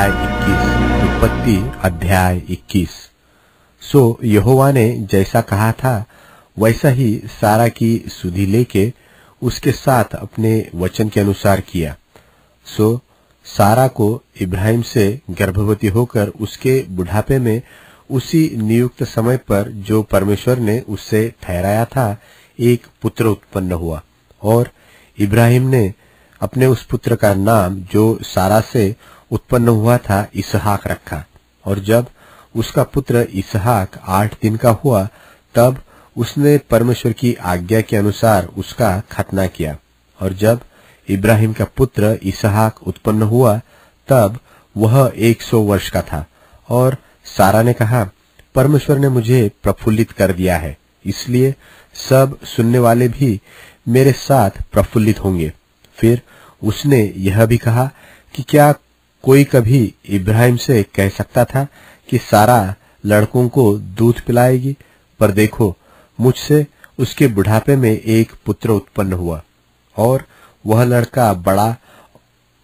अध्याय 21। उत्पत्ति अध्याय 21। सो यहोवा ने जैसा कहा था वैसा ही सारा की सुधि लेके उसके साथ अपने वचन के अनुसार किया। सो सारा को इब्राहिम से गर्भवती होकर उसके बुढ़ापे में उसी नियुक्त समय पर जो परमेश्वर ने उससे ठहराया था एक पुत्र उत्पन्न हुआ, और इब्राहिम ने अपने उस पुत्र का नाम जो सारा से उत्पन्न हुआ था इसहाक रखा। और जब उसका पुत्र इसहाक 8 दिन का हुआ तब उसने परमेश्वर की आज्ञा के अनुसार उसका खतना किया। और जब इब्राहिम का पुत्र इसहाक उत्पन्न हुआ तब वह 100 वर्ष का था। और सारा ने कहा, परमेश्वर ने मुझे प्रफुल्लित कर दिया है, इसलिए सब सुनने वाले भी मेरे साथ प्रफुल्लित होंगे। फिर उसने यह भी कहा कि क्या कोई कभी इब्राहिम से कह सकता था कि सारा लड़कों को दूध पिलाएगी? पर देखो, मुझसे उसके बुढ़ापे में एक पुत्र उत्पन्न हुआ, और वह लड़का बड़ा,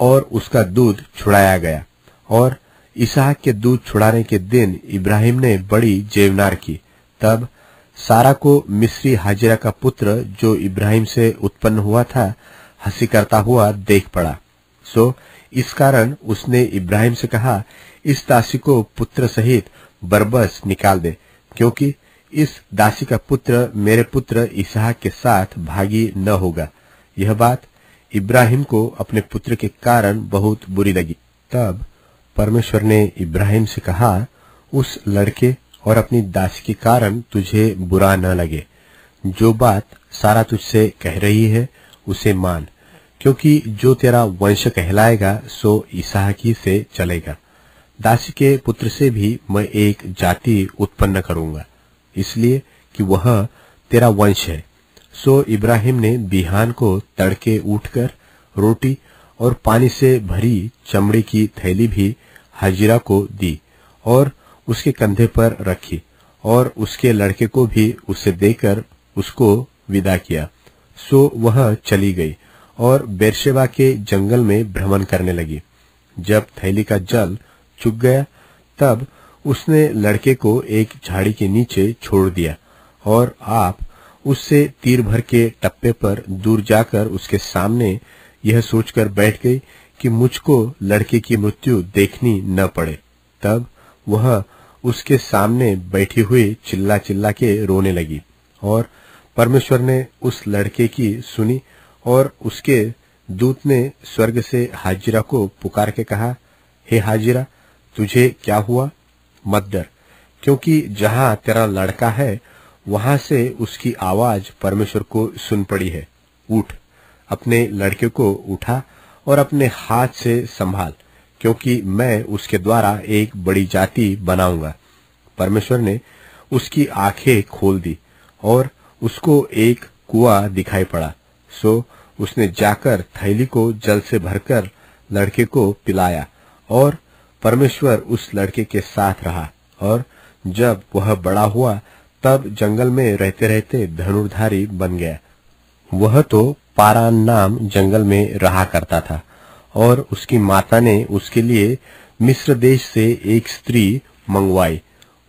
और उसका दूध छुड़ाया गया। और इसहाक के दूध छुड़ाने के दिन इब्राहिम ने बड़ी जेवनार की। तब सारा को मिस्री हाजिरा का पुत्र जो इब्राहिम से उत्पन्न हुआ था हंसी करता हुआ देख पड़ा। सो इस कारण उसने इब्राहिम से कहा, इस दासी को पुत्र सहित बरबस निकाल दे, क्योंकि इस दासी का पुत्र मेरे पुत्र इसहाक के साथ भागी न होगा। यह बात इब्राहिम को अपने पुत्र के कारण बहुत बुरी लगी। तब परमेश्वर ने इब्राहिम से कहा, उस लड़के और अपनी दासी के कारण तुझे बुरा न लगे। जो बात सारा तुझसे कह रही है उसे मान, क्योंकि जो तेरा वंश कहलाएगा सो इसहाक ही से चलेगा। दासी के पुत्र से भी मैं एक जाति उत्पन्न करूंगा, इसलिए कि वह तेरा वंश है। सो इब्राहिम ने बिहान को तड़के उठकर रोटी और पानी से भरी चमड़े की थैली भी हाजिरा को दी और उसके कंधे पर रखी, और उसके लड़के को भी उसे देकर उसको विदा किया। सो वह चली गई और बेरशेबा के जंगल में भ्रमण करने लगी। जब थैली का जल चुक गया तब उसने लड़के को एक झाड़ी के नीचे छोड़ दिया, और आप उससे तीर भर के टप्पे पर दूर जाकर उसके सामने यह सोचकर बैठ गई कि मुझको लड़के की मृत्यु देखनी न पड़े। तब वह उसके सामने बैठी हुई चिल्ला चिल्ला के रोने लगी। और परमेश्वर ने उस लड़के की सुनी, और उसके दूत ने स्वर्ग से हाजिरा को पुकार के कहा, हे हाजिरा, तुझे क्या हुआ? मत डर, क्योंकि जहां तेरा लड़का है वहां से उसकी आवाज परमेश्वर को सुन पड़ी है। उठ, अपने लड़के को उठा और अपने हाथ से संभाल, क्योंकि मैं उसके द्वारा एक बड़ी जाति बनाऊंगा। परमेश्वर ने उसकी आंखें खोल दी और उसको एक कुआं दिखाई पड़ा। सो उसने जाकर थैली को जल से भरकर लड़के को पिलाया, और परमेश्वर उस लड़के के साथ रहा। और जब वह बड़ा हुआ तब जंगल में रहते रहते धनुर्धारी बन गया। वह तो पारान नाम जंगल में रहा करता था, और उसकी माता ने उसके लिए मिस्र देश से एक स्त्री मंगवाई।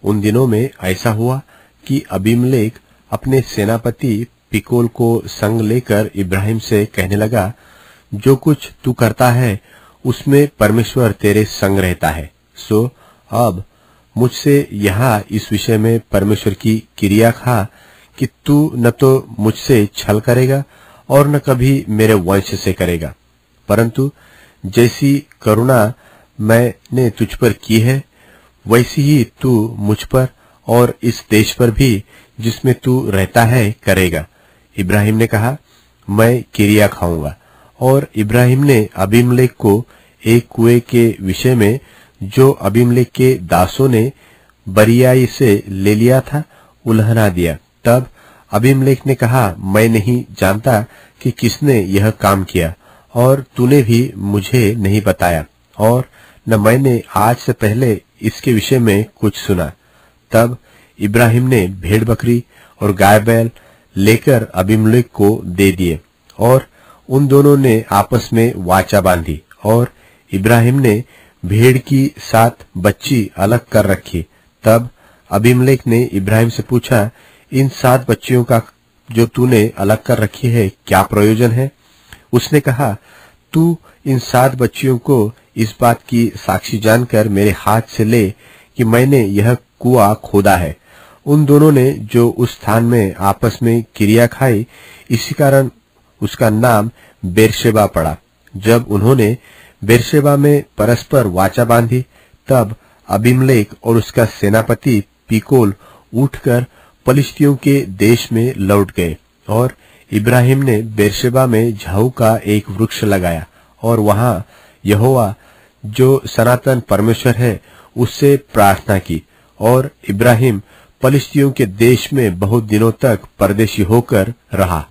उन दिनों में ऐसा हुआ कि अबीमेलेक अपने सेनापति पिकोल को संग लेकर इब्राहिम से कहने लगा, जो कुछ तू करता है उसमें परमेश्वर तेरे संग रहता है। सो अब मुझसे यहाँ इस विषय में परमेश्वर की क्रिया खा कि तू न तो मुझसे छल करेगा और न कभी मेरे वंश से करेगा, परंतु जैसी करुणा मैंने तुझ पर की है वैसी ही तू मुझ पर और इस देश पर भी जिसमें तू रहता है करेगा। इब्राहिम ने कहा, मैं क्रिया खाऊंगा। और इब्राहिम ने अबीमेलेक को एक कुएं के विषय में जो अबीमेलेक के दासों ने बरियाई से ले लिया था उल्हना दिया। तब अबीमेलेक ने कहा, मैं नहीं जानता कि किसने यह काम किया, और तूने भी मुझे नहीं बताया, और न मैंने आज से पहले इसके विषय में कुछ सुना। तब इब्राहिम ने भेड़ बकरी और गाय बैल लेकर अबीमेलेक को दे दिए, और उन दोनों ने आपस में वाचा बांधी। और इब्राहिम ने भेड़ की 7 बच्ची अलग कर रखी। तब अबीमेलेक ने इब्राहिम से पूछा, इन 7 बच्चियों का जो तूने अलग कर रखी है क्या प्रयोजन है? उसने कहा, तू इन 7 बच्चियों को इस बात की साक्षी जानकर मेरे हाथ से ले कि मैंने यह कुआं खोदा है। उन दोनों ने जो उस स्थान में आपस में क्रिया खाई, इसी कारण उसका नाम बेरशेबा पड़ा। जब उन्होंने बेरशेबा में परस्पर वाचा बांधी, तब अबीमेलेक और उसका सेनापति पीकोल उठकर पलिश्तियों के देश में लौट गए। और इब्राहिम ने बेरशेबा में झाऊ का एक वृक्ष लगाया और वहां यहोवा जो सनातन परमेश्वर है उससे प्रार्थना की। और इब्राहिम पलिश्तियों के देश में बहुत दिनों तक परदेशी होकर रहा।